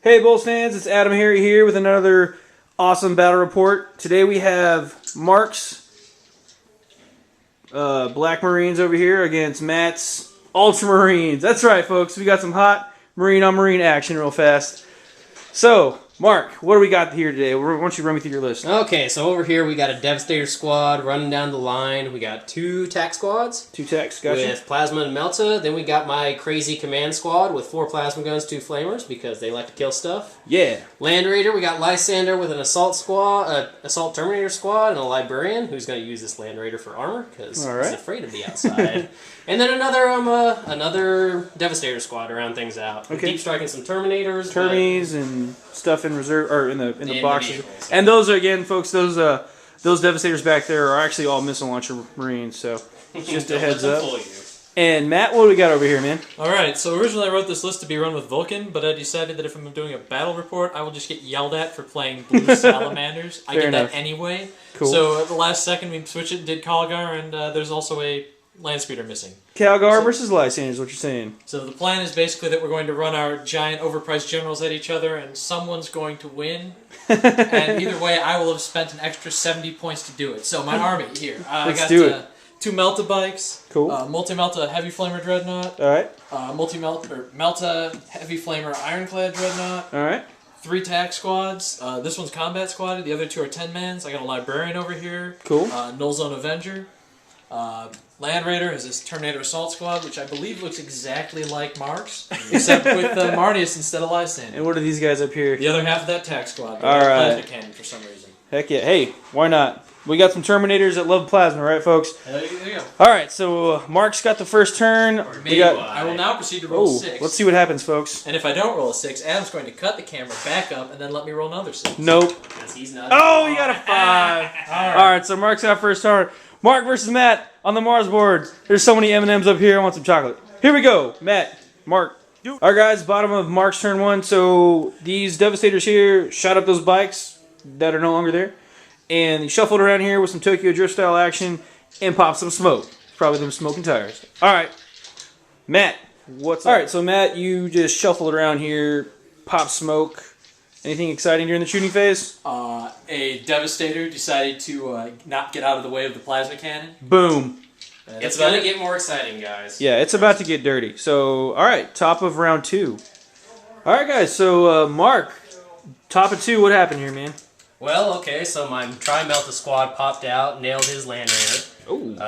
Hey BoLS fans, it's Adam here with another awesome battle report. Today we have Mark's Black Marines over here against Matt's Ultramarines. That's right, folks. We got some hot Marine on Marine action real fast. So, Mark, what do we got here today? Why don't you run me through your list? Okay, so over here we got a Devastator squad running down the line. We got 2 tack squads. 2 tacks, gotcha. With Plasma and Melta. Then we got my crazy command squad with 4 plasma guns, 2 flamers because they like to kill stuff. Yeah. Land Raider, we got Lysander with an assault squad, assault Terminator squad, and a Librarian who's going to use this Land Raider for armor because he's afraid of the outside. And then another Devastator squad to round things out. Okay. Deep striking some Terminators. Termies and stuff in reserve or in the boxes. The and those are, again, folks, those Devastators back there are actually all missile launcher Marines. So just a heads up. And Matt, what do we got over here, man? Alright, so originally I wrote this list to be run with Vulcan, but I decided that if I'm doing a battle report, I will just get yelled at for playing Blue Salamanders. I get that anyway. Cool. So at the last second we switched it and did Kalgar, and there's also a land speeder missing. Calgar versus Lysander is what you're saying. So the plan is basically that we're going to run our giant overpriced generals at each other, and someone's going to win. And either way, I will have spent an extra 70 points to do it. So my army here. I got 2 Melta bikes. Cool. Multi-Melta Heavy Flamer Dreadnought. Alright. Melta Heavy Flamer Ironclad Dreadnought. Alright. 3 tack squads. This one's combat squad. The other 2 are 10-mans. I got a Librarian over here. Cool. Null Zone Avenger. Land Raider has this Terminator Assault Squad, which I believe looks exactly like Mark's, except with Marnius instead of Lysander. And what are these guys up here? The other half of that tack squad. Alright. Plasma cannon for some reason. Heck yeah. Hey, why not? We got some Terminators that love plasma, right, folks? There you go. Alright, so Mark's got the first turn. I will now proceed to roll 6. Let's see what happens, folks. And if I don't roll a 6, Adam's going to cut the camera back up and then let me roll another 6. Nope. Because he's not. Oh, you got a 5. Alright, so Mark's got first turn. Mark versus Matt on the Mars board. There's so many M&Ms up here. I want some chocolate. Here we go. Matt, Mark. Alright, guys, bottom of Mark's turn 1. So these Devastators here shot up those bikes that are no longer there. And he shuffled around here with some Tokyo Drift style action and popped some smoke. Probably them smoking tires. Alright, Matt, what's up? Alright, so Matt, you just shuffled around here, popped smoke. Anything exciting during the shooting phase? A Devastator decided to not get out of the way of the plasma cannon. Boom. It's going to get more exciting, guys. Yeah, it's about to get dirty. So, alright, top of round 2. Alright, guys, so Mark, top of 2, what happened here, man? Well, okay, so my Tri-Melta squad popped out, nailed his Land Raider. Ooh.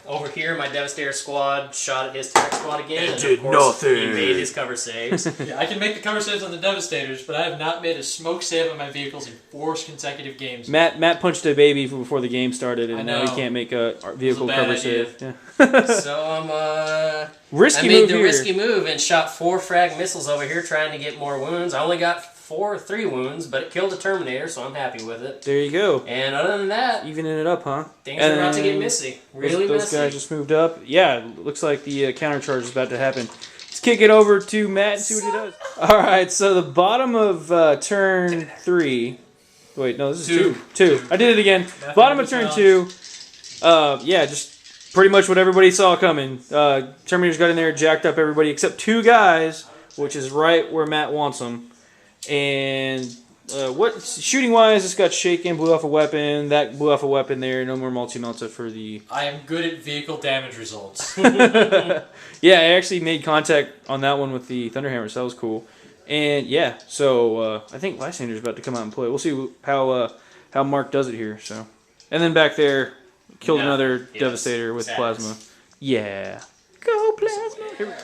Over here, my Devastator squad shot at his tack squad again. And did nothing. He made his cover saves. Yeah, I can make the cover saves on the Devastators, but I have not made a smoke save on my vehicles in 4 consecutive games. Matt punched a baby before the game started, and now he can't make a vehicle cover save. Yeah. So risky I made move the here. risky move and shot 4 frag missiles over here trying to get more wounds. I only got 3 wounds, but it killed the Terminator, so I'm happy with it. There you go. And other than that, Evening it up, huh? things are about to get messy. Really those messy. guys just moved up. Yeah, looks like the counter charge is about to happen. Let's kick it over to Matt and see what he does. All right, so the bottom of turn 3. Wait, no, this is 2. I did it again. Bottom of turn 2. Yeah, just pretty much what everybody saw coming. Terminators got in there, jacked up everybody except 2 guys, which is right where Matt wants them. And what shooting wise, this got shaken, blew off a weapon. That blew off a weapon there. No more multi-melta for the. I am good at vehicle damage results. Yeah, I actually made contact on that one with the Thunderhammer, so that was cool. And yeah, so I think Lysander's about to come out and play. We'll see how Mark does it here. So, and then back there, killed another Devastator with plasma. Yeah, go plasma. Here we go.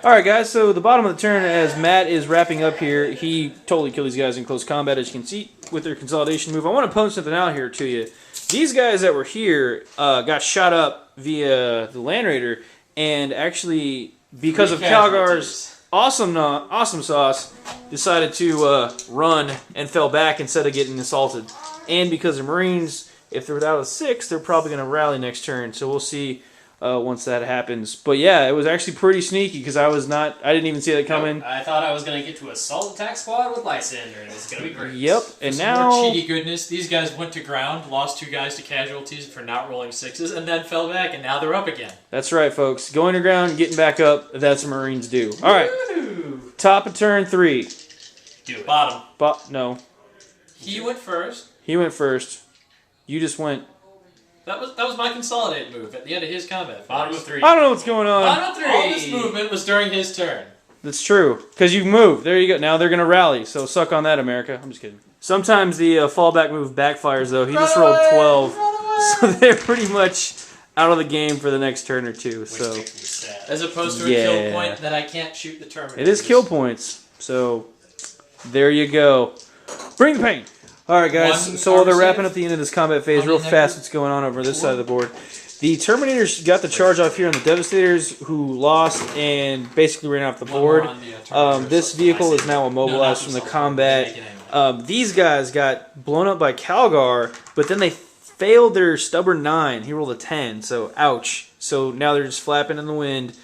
Alright guys, so the bottom of the turn as Matt is wrapping up here, he totally killed these guys in close combat as you can see with their consolidation move. I want to point something out here to you. These guys that were here got shot up via the Land Raider, and actually because of Calgar's awesome sauce, decided to run and fell back instead of getting assaulted. And because the Marines, if they're without a 6, they're probably going to rally next turn, so we'll see once that happens. But yeah, it was actually pretty sneaky because I didn't even see that coming. I thought I was going to get to assault attack squad with Lysander, and it's going to be great. Yep, and now more cheaty goodness. These guys went to ground, lost 2 guys to casualties for not rolling 6s, and then fell back, and now they're up again. That's right, folks. Going to ground, getting back up. That's what Marines do. All right, top of turn 3. Do it. Bottom. No. He went first. He went first. You just went. That was my consolidate move at the end of his combat. Bottom of 3. I don't know what's going on. Bottom of 3. All this movement was during his turn. That's true. Because you've moved. There you go. Now they're going to rally. So suck on that, America. I'm just kidding. Sometimes the fallback move backfires, though. He just rolled 12. So they're pretty much out of the game for the next turn or two. So as opposed to a kill point that I can't shoot the Terminator. It is kill points. So there you go. Bring the pain. All right, guys. So while they're wrapping up the end of this combat phase, real fast, what's going on over this side of the board? The Terminators got the charge off here on the Devastators, who lost and basically ran off the board. This vehicle is now immobilized from the combat. These guys got blown up by Calgar, but then they failed their stubborn 9. He rolled a 10, so ouch. So now they're just flapping in the wind.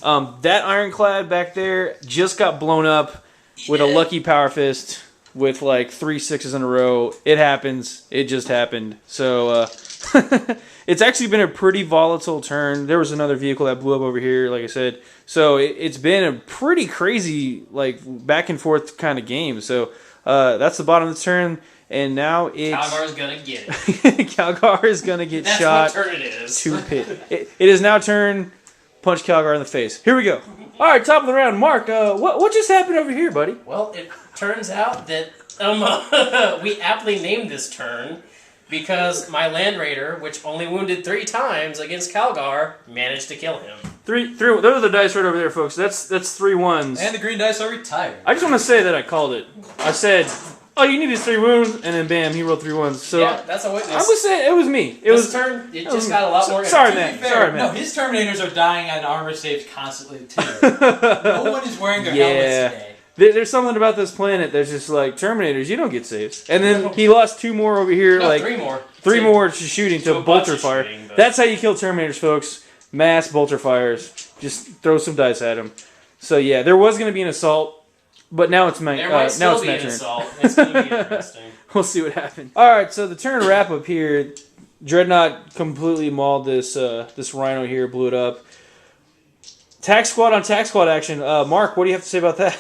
That Ironclad back there just got blown up with a lucky Power Fist with like 3 6s in a row. It happens. It just happened. So it's actually been a pretty volatile turn. There was another vehicle that blew up over here, like I said. So it's been a pretty crazy, like, back and forth kind of game. So that's the bottom of the turn. And now it's... Calgar's going to get it. Calgar is going to get shot. That's what turn it is. To pit. It is now turn. Punch Calgar in the face. Here we go. All right, top of the round. Mark, what just happened over here, buddy? Well, it turns out that we aptly named this turn because my Land Raider, which only wounded 3 times against Calgar, managed to kill him. Three. Those are the dice right over there, folks. That's 3 1s. And the green dice are retired. I just want to say that I called it. I said, "Oh, you needed 3 wounds," and then bam, he rolled 3 1s. So yeah, that's a witness. I would say it was me. This turn, it just got a lot more. Sorry, man. Sorry, man. No, his Terminators are dying at armor saves constantly too. No one is wearing their helmets today. There's something about this planet that's just like Terminators. You don't get saves. And then he lost 2 more over here. No, like 3 more. 3 more to shooting to bolter fire. Shooting, that's how you kill Terminators, folks. Mass bolter fires. Just throw some dice at them. So yeah, there was going to be an assault, but now it's my There might still be an assault. It's going to be interesting. We'll see what happens. All right, so the turn wrap up here. Dreadnought completely mauled this Rhino here, blew it up. Tac squad on tac squad action. Mark, what do you have to say about that?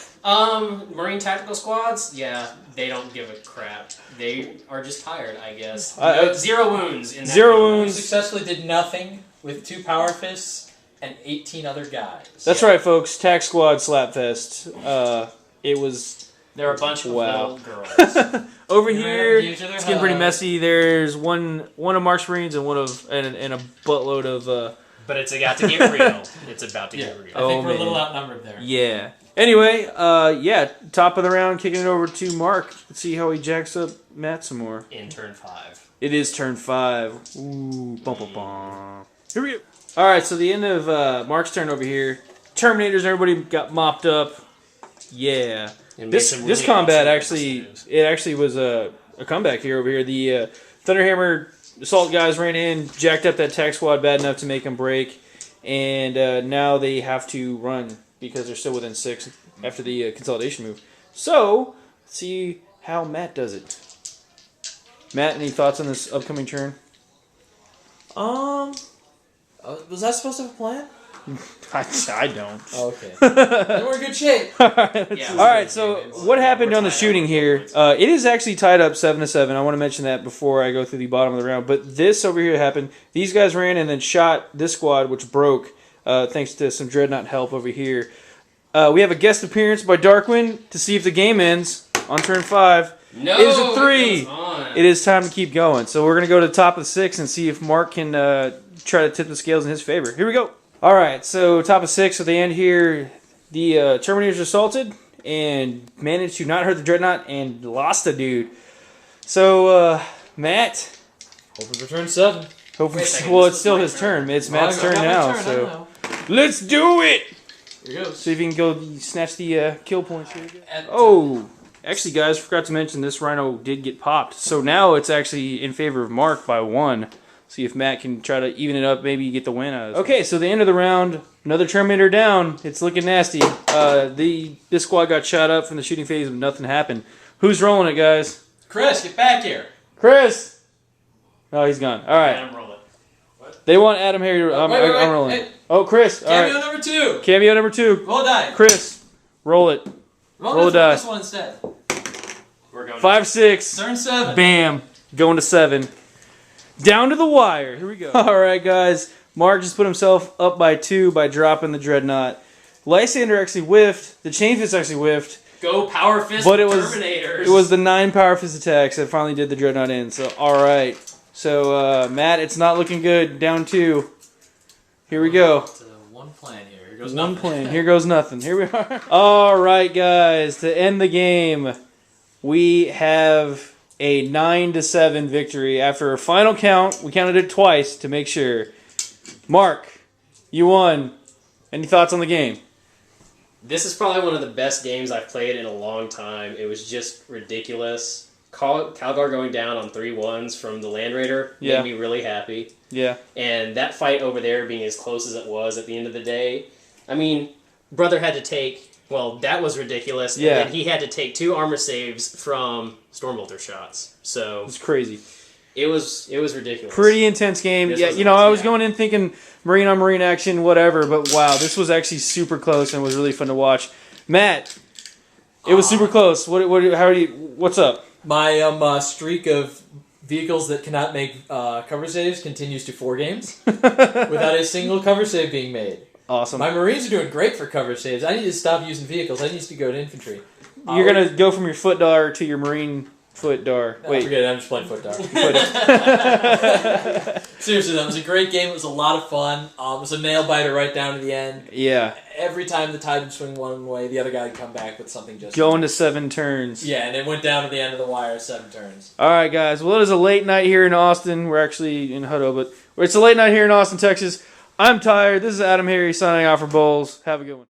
Marine tactical squads, yeah, they don't give a crap. They are just tired, I guess. 0 wounds in that 0 round. wounds. We successfully did nothing with 2 Power Fists and 18 other guys. That's right, folks. Tac squad slapfest. It was. They're a bunch of little girls. Over here, it's getting pretty messy. There's one of Mark's Marines and and a buttload of. But it's about to get real. It's about to get real. I think we're a little outnumbered there. Yeah. Anyway, top of the round, kicking it over to Mark. Let's see how he jacks up Matt some more. In turn 5. It is turn 5. Ooh, bum bum bum. Here we go. All right, so the end of Mark's turn over here. Terminators, everybody got mopped up. Yeah. This combat actually was a comeback here over here. The Thunderhammer assault guys ran in, jacked up that tac squad bad enough to make them break, and now they have to run because they're still within 6 after the consolidation move. So let's see how Matt does it. Matt, any thoughts on this upcoming turn? Was I supposed to have a plan? I don't. Oh, okay. Then we're in good shape. All right, so what happened on the shooting here? It is actually tied up 7-7. I want to mention that before I go through the bottom of the round. But this over here happened. These guys ran and then shot this squad, which broke thanks to some Dreadnought help over here. We have a guest appearance by Darkwind to see if the game ends on turn 5. No, it is a 3. It is time to keep going. So we're going to go to the top of the 6 and see if Mark can try to tip the scales in his favor. Here we go. All right, so top of 6 at the end here. The Terminators assaulted and managed to not hurt the Dreadnought and lost a dude. So, Matt. Hoping for turn 7. Well, it's still his turn. It's Matt's turn now. So let's do it. Here goes. See if you can go snatch the kill points here. Oh, actually, guys, forgot to mention this Rhino did get popped. So now it's actually in favor of Mark by 1. See if Matt can try to even it up, maybe get the win out of this. Okay, so the end of the round, another Terminator down. It's looking nasty. This squad got shot up from the shooting phase, but nothing happened. Who's rolling it, guys? Chris, get back here. Chris! Oh, he's gone. All right. Adam, roll it. What? They want Adam here. I'm rolling. Hey. Oh, Chris. Cameo all right. number 2. Cameo number 2. Roll a die. Chris, roll it. Roll a die. This one instead. we're going 5-6. Turn 7. Bam. Going to 7. Down to the wire. Here we go. All right, guys. Mark just put himself up by 2 by dropping the Dreadnought. Lysander actually whiffed. The Chain Fist actually whiffed. Go Power Fist But Terminators. it was the 9 Power Fist attacks that finally did the Dreadnought in. So, all right. So, Matt, it's not looking good. Down 2. Here we go. One plan here. Here goes One nothing. plan. Here goes nothing. Here we are. All right, guys. To end the game, we have a 9-7 victory. After a final count, we counted it twice to make sure. Mark, you won. Any thoughts on the game? This is probably one of the best games I've played in a long time. It was just ridiculous. Calgar going down on 3-1s from the Land Raider made me really happy. Yeah. And that fight over there being as close as it was at the end of the day, I mean, brother had to take, well, that was ridiculous. Yeah. And then he had to take 2 armor saves from Stormbolter shots. So It was crazy. it was ridiculous. Pretty intense game. This Yeah, was I was yeah. going in thinking Marine on Marine action, whatever, but wow, this was actually super close and was really fun to watch. Matt, it was super close. What's up? My streak of vehicles that cannot make cover saves continues to 4 games without a single cover save being made. Awesome. My Marines are doing great for cover saves. I need to stop using vehicles. I need to go to infantry. You're going to go from your foot dar to your Marine foot dar. No, Wait. forget it. I'm just playing foot dart. Seriously, though, it was a great game. It was a lot of fun. It was a nail biter right down to the end. Yeah. Every time the tide would swing one way, the other guy would come back with something just... Going to 7 turns. Yeah, and it went down to the end of the wire, 7 turns. All right, guys. Well, it is a late night here in Austin. We're actually in Hutto, but it's a late night here in Austin, Texas. I'm tired. This is Adam Harry signing off for BoLS. Have a good one.